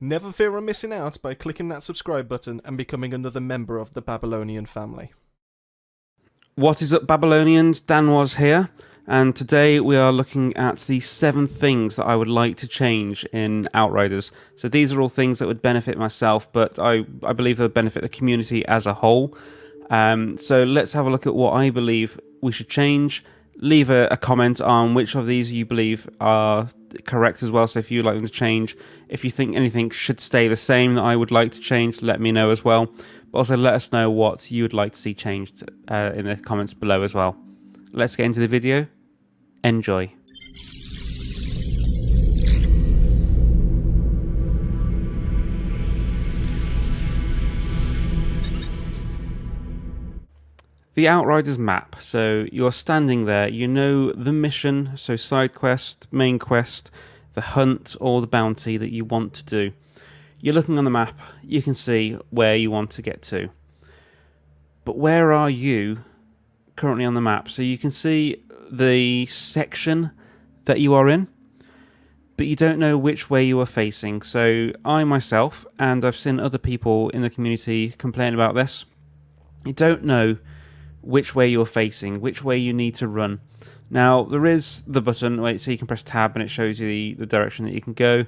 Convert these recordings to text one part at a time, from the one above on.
Never fear of missing out by clicking that subscribe button and becoming another member of the Babylonian family. What is up, Babylonians? Dan was here, and today we are looking at the 7 things that I would like to change in Outriders. So these are all things that would benefit myself, but I believe they would benefit the community as a whole. So let's have a look at what I believe we should change. Leave a comment on which of these you believe are correct as well. So if you'd like them to change, if you think anything should stay the same that I would like to change, let me know as well. But also let us know what you would like to see changed in the comments below as well. Let's get into the video. Enjoy. The Outriders map. So you're standing there, you know the mission, so side quest, main quest, the hunt, or the bounty that you want to do. You're looking on the map, you can see where you want to get to. But where are you currently on the map? So you can see the section that you are in, but you don't know which way you are facing. So I myself, and I've seen other people in the community complain about this, you don't know which way you're facing, which way you need to run. Now, there is the button, wait, so you can press tab and it shows you the direction that you can go.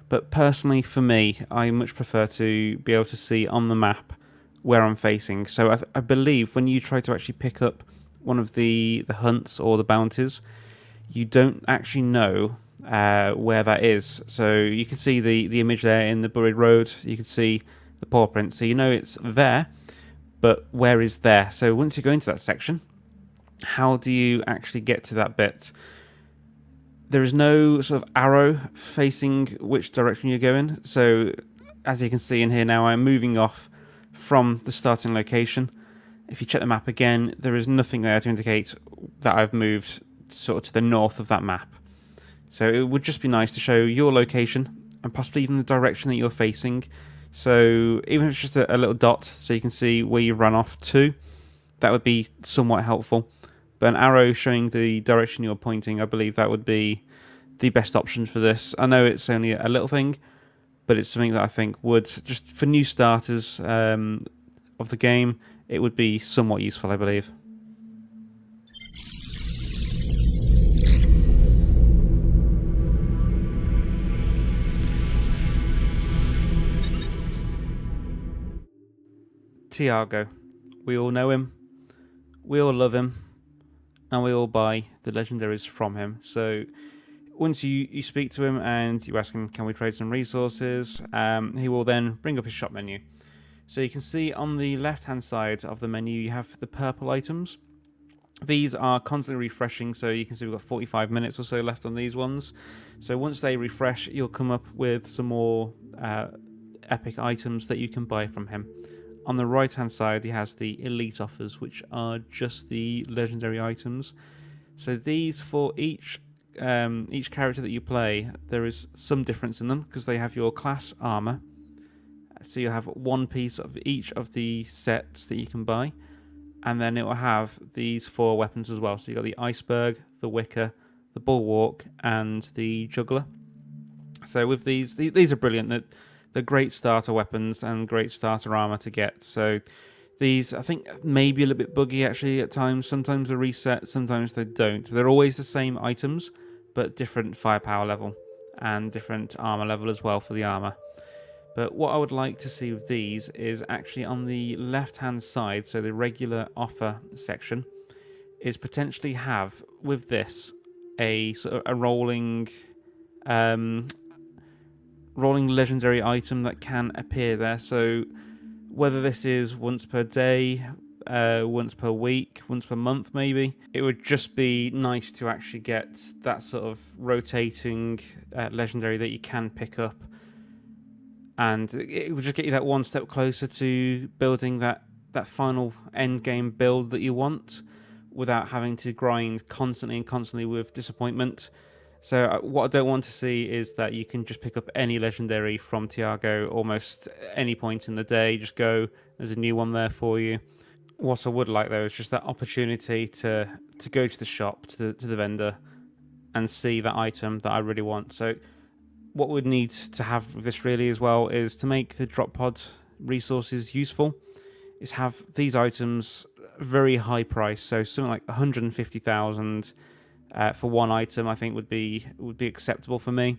But personally, for me, I much prefer to be able to see on the map where I'm facing. So I believe when you try to actually pick up one of the hunts or the bounties, you don't actually know where that is. So you can see the image there in the buried road. You can see the paw print. So you know it's there. But where is there? So once you go into that section, how do you actually get to that bit? There is no sort of arrow facing which direction you're going. So as you can see in here now, I'm moving off from the starting location. If you check the map again, there is nothing there to indicate that I've moved sort of to the north of that map. So it would just be nice to show your location and possibly even the direction that you're facing. So even if it's just a little dot so you can see where you run off to, that would be somewhat helpful. But an arrow showing the direction you're pointing, I believe that would be the best option for this. I know it's only a little thing, but it's something that I think would, just for new starters of the game, it would be somewhat useful, I believe. Tiago. We all know him, we all love him, and we all buy the legendaries from him. So once you speak to him and you ask him, can we trade some resources, he will then bring up his shop menu. So you can see on the left hand side of the menu you have the purple items. These are constantly refreshing, so you can see we've got 45 minutes or so left on these ones. So once they refresh, you'll come up with some more epic items that you can buy from him. On the right hand side, he has the elite offers, which are just the legendary items. So these, for each character that you play, there is some difference in them because they have your class armor. So you have one piece of each of the sets that you can buy, and then it will have these 4 weapons as well. So you got the iceberg, the wicker, the bulwark, and the juggler. So with these are brilliant. They're great starter weapons and great starter armor to get. So these, I think, maybe a little bit buggy actually at times. Sometimes they reset, sometimes they don't. They're always the same items, but different firepower level and different armor level as well for the armor. But what I would like to see with these is actually on the left-hand side, so the regular offer section, is potentially have with this a sort of a rolling legendary item that can appear there. So whether this is once per day, once per week, once per month maybe, it would just be nice to actually get that sort of rotating legendary that you can pick up, and it would just get you that one step closer to building that final end game build that you want without having to grind constantly with disappointment. So what I don't want to see is that you can just pick up any legendary from Tiago almost any point in the day. Just go, there's a new one there for you. What I would like though is just that opportunity to go to the shop, to the vendor, and see that item that I really want. So what we'd need to have with this really as well is to make the drop pod resources useful, is have these items very high price. So something like 150,000 for one item, I think would be acceptable for me.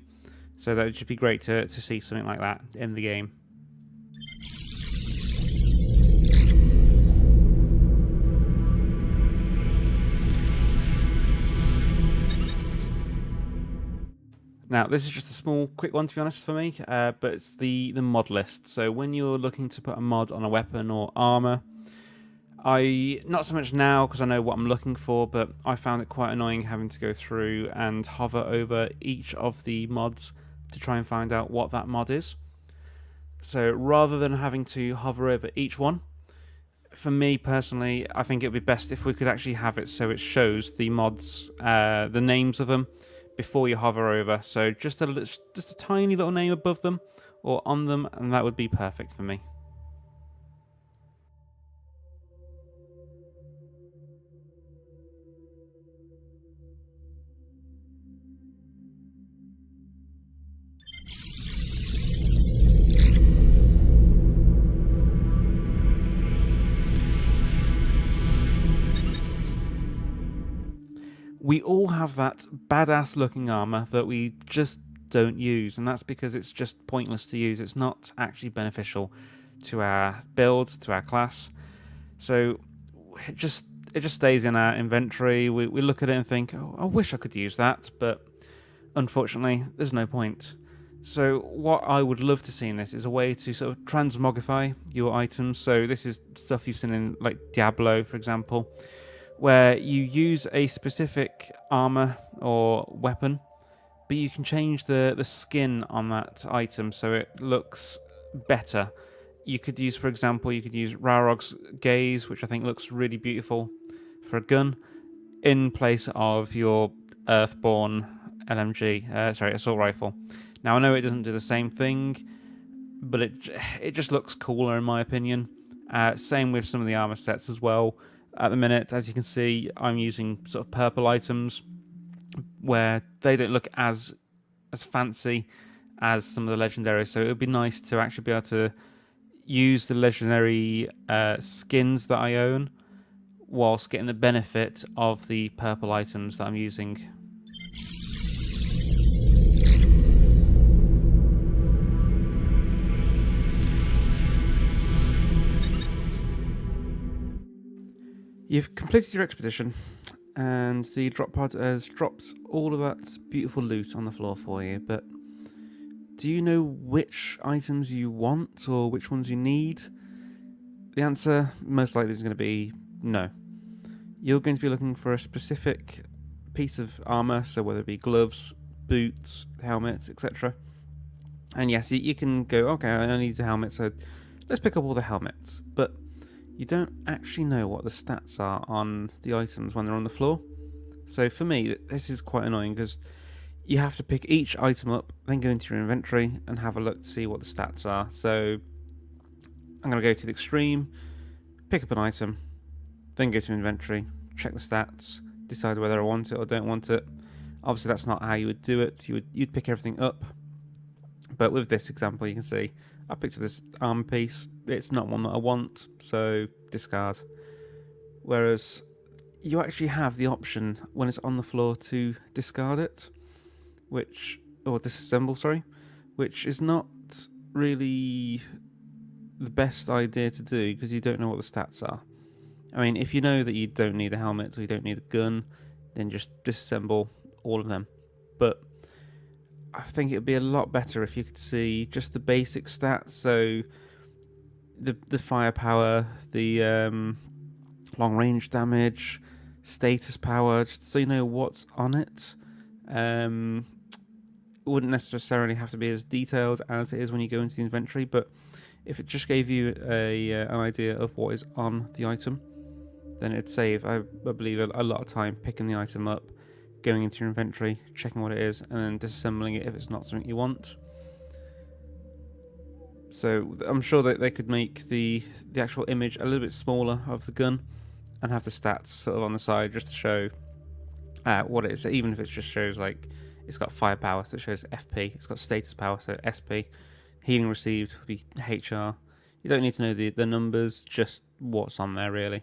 So that would just be great to see something like that in the game. Now, this is just a small, quick one to be honest for me, but it's the mod list. So when you're looking to put a mod on a weapon or armor, not so much now because I know what I'm looking for, but I found it quite annoying having to go through and hover over each of the mods to try and find out what that mod is. So rather than having to hover over each one, for me personally, I think it would be best if we could actually have it so it shows the mods, the names of them, before you hover over. So just a tiny little name above them or on them, and that would be perfect for me. We all have that badass looking armor that we just don't use, and that's because it's just pointless to use. It's not actually beneficial to our build, to our class. So it just stays in our inventory. We look at it and think, oh, I wish I could use that, but unfortunately, there's no point. So what I would love to see in this is a way to sort of transmogrify your items. So this is stuff you've seen in like Diablo, for example, where you use a specific armor or weapon, but you can change the skin on that item so it looks better. You could use, for example, Rarog's gaze, which I think looks really beautiful for a gun, in place of your Earthborn assault rifle. Now I know it doesn't do the same thing, but it just looks cooler in my opinion. Same with some of the armor sets as well. At the minute, as you can see, I'm using sort of purple items where they don't look as fancy as some of the legendaries. So it would be nice to actually be able to use the legendary skins that I own whilst getting the benefit of the purple items that I'm using. You've completed your expedition, and the drop pod has dropped all of that beautiful loot on the floor for you, but do you know which items you want or which ones you need? The answer most likely is going to be no. You're going to be looking for a specific piece of armor, so whether it be gloves, boots, helmets, etc. And yes, you can go, okay, I need a helmet, so let's pick up all the helmets, but you don't actually know what the stats are on the items when they're on the floor. So for me, this is quite annoying because you have to pick each item up, then go into your inventory and have a look to see what the stats are. So I'm going to go to the extreme, pick up an item, then go to inventory, check the stats, decide whether I want it or don't want it. Obviously that's not how you would do it. You'd pick everything up. But with this example, you can see I picked up this armor piece. It's not one that I want, so discard. Whereas you actually have the option when it's on the floor to discard it, disassemble, which is not really the best idea to do because you don't know what the stats are. I mean, if you know that you don't need a helmet or you don't need a gun, then just disassemble all of them. But I think it would be a lot better if you could see just the basic stats, so the firepower, the long range damage, status power, just so you know what's on it. It wouldn't necessarily have to be as detailed as it is when you go into the inventory, but if it just gave you an idea of what is on the item, then it'd save, I believe, a lot of time picking the item up, going into your inventory, checking what it is, and then disassembling it if it's not something you want. So I'm sure that they could make the actual image a little bit smaller of the gun and have the stats sort of on the side just to show what it is. So even if it just shows like it's got firepower, so it shows FP. It's got status power, so SP. Healing received would be HR. You don't need to know the numbers, just what's on there, really.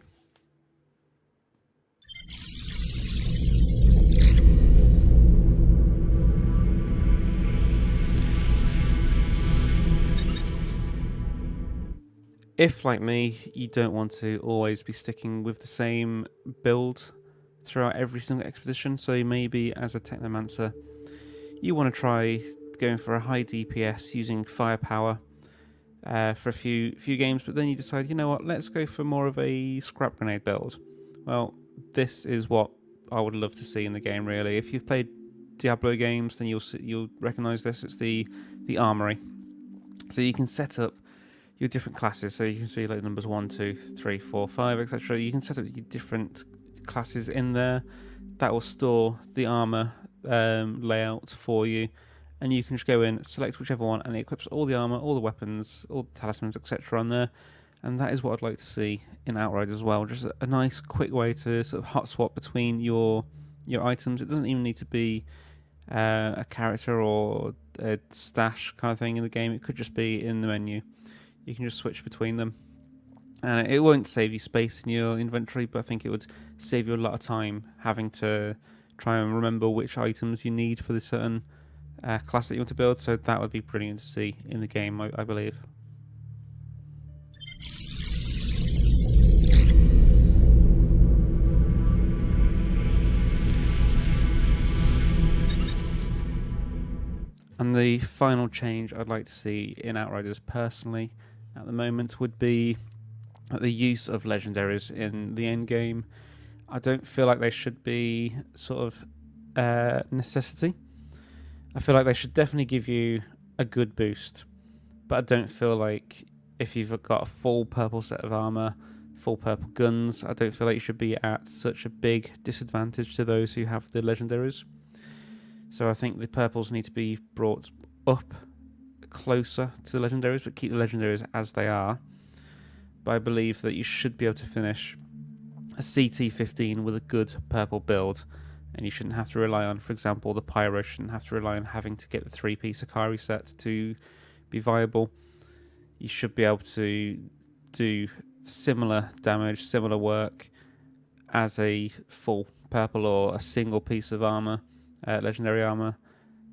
If, like me, you don't want to always be sticking with the same build throughout every single expedition, so maybe as a Technomancer, you want to try going for a high DPS using firepower for a few games, but then you decide, you know what, let's go for more of a scrap grenade build. Well, this is what I would love to see in the game, really. If you've played Diablo games, then you'll recognise this. It's the armory. So you can set up your different classes. So you can see like numbers 1, 2, 3, 4, 5, etc. You can set up your different classes in there. That will store the armor layout for you, and you can just go in, select whichever one, and it equips all the armor, all the weapons, all the talismans, etc. on there. And that is what I'd like to see in Outriders as well. Just a nice, quick way to sort of hot swap between your items. It doesn't even need to be a character or a stash kind of thing in the game. It could just be in the menu. You can just switch between them. And it won't save you space in your inventory, but I think it would save you a lot of time having to try and remember which items you need for the certain class that you want to build. So that would be brilliant to see in the game, I believe. And the final change I'd like to see in Outriders personally at the moment would be the use of legendaries in the end game. I don't feel like they should be sort of necessity. I feel like they should definitely give you a good boost, but I don't feel like if you've got a full purple set of armor, full purple guns, I don't feel like you should be at such a big disadvantage to those who have the legendaries. So I think the purples need to be brought up closer to the legendaries, but keep the legendaries as they are. But I believe that you should be able to finish a CT15 with a good purple build, and you shouldn't have to rely on, for example, the Pyro shouldn't have to rely on having to get the 3-piece Akari set to be viable. You should be able to do similar damage, similar work as a full purple or a single piece of armor, legendary armor,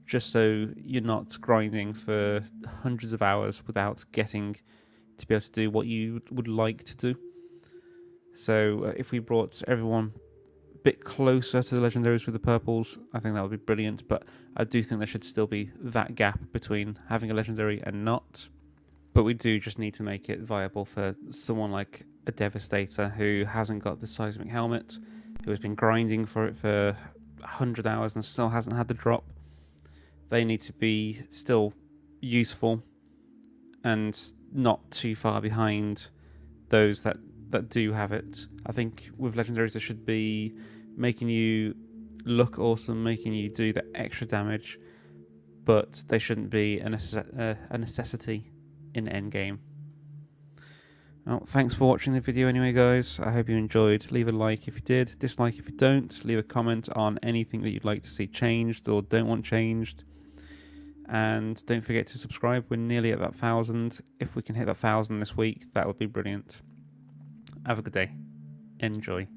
just so you're not grinding for hundreds of hours without getting to be able to do what you would like to do. So if we brought everyone a bit closer to the legendaries with the purples, I think that would be brilliant, but I do think there should still be that gap between having a legendary and not. But we do just need to make it viable for someone like a Devastator who hasn't got the seismic helmet, who has been grinding for it for 100 hours and still hasn't had the drop. They need to be still useful and not too far behind those that do have it. I think with legendaries there should be making you look awesome, making you do the extra damage, but they shouldn't be a necessity in endgame. Well, thanks for watching the video anyway, guys. I hope you enjoyed. Leave a like if you did, dislike if you don't. Leave a comment on anything that you'd like to see changed or don't want changed. And don't forget to subscribe. We're nearly at that 1,000. If we can hit that 1,000 this week, that would be brilliant. Have a good day. Enjoy.